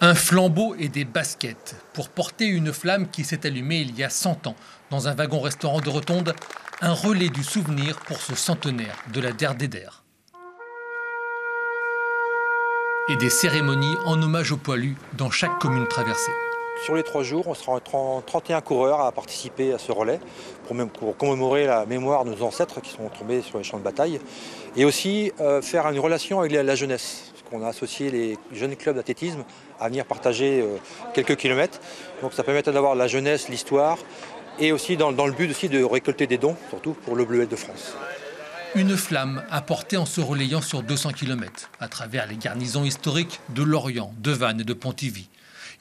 Un flambeau et des baskets pour porter une flamme qui s'est allumée il y a 100 ans dans un wagon-restaurant de Rotonde, un relais du souvenir pour ce centenaire de la Der d'Eder. Et des cérémonies en hommage aux poilus dans chaque commune traversée. Sur les 3 jours, on sera 31 coureurs à participer à ce relais pour commémorer la mémoire de nos ancêtres qui sont tombés sur les champs de bataille et aussi faire une relation avec la jeunesse. On a associé les jeunes clubs d'athlétisme à venir partager quelques kilomètres. Donc ça permet d'avoir la jeunesse, l'histoire et aussi dans le but aussi de récolter des dons, surtout pour le Bleuet de France. Une flamme à porter en se relayant sur 200 km à travers les garnisons historiques de Lorient, de Vannes et de Pontivy.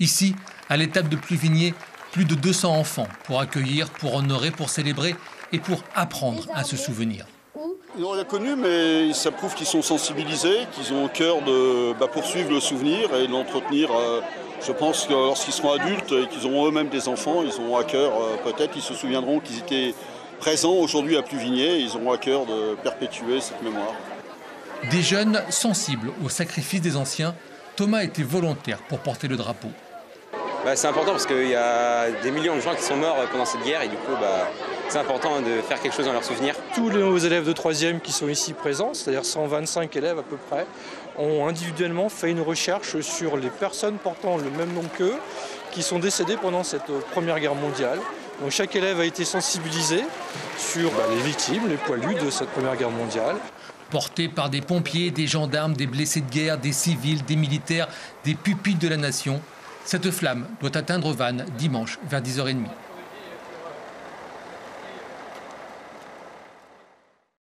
Ici, à l'étape de Pluvigné, plus de 200 enfants pour accueillir, pour honorer, pour célébrer et pour apprendre à se souvenir. On l'a connu, mais ça prouve qu'ils sont sensibilisés, qu'ils ont au cœur de poursuivre le souvenir et de l'entretenir. Je pense que lorsqu'ils seront adultes et qu'ils auront eux-mêmes des enfants, ils auront à cœur, peut-être, ils se souviendront qu'ils étaient présents aujourd'hui à Pluvigné et ils auront à cœur de perpétuer cette mémoire. Des jeunes sensibles au sacrifice des anciens, Thomas était volontaire pour porter le drapeau. C'est important parce qu'il y a des millions de gens qui sont morts pendant cette guerre et du coup c'est important de faire quelque chose dans leur souvenir. Tous les élèves de 3e qui sont ici présents, c'est-à-dire 125 élèves à peu près, ont individuellement fait une recherche sur les personnes portant le même nom qu'eux qui sont décédées pendant cette Première Guerre mondiale. Donc chaque élève a été sensibilisé sur les victimes, les poilus de cette Première Guerre mondiale. Portés par des pompiers, des gendarmes, des blessés de guerre, des civils, des militaires, des pupilles de la nation, cette flamme doit atteindre Vannes dimanche vers 10h30.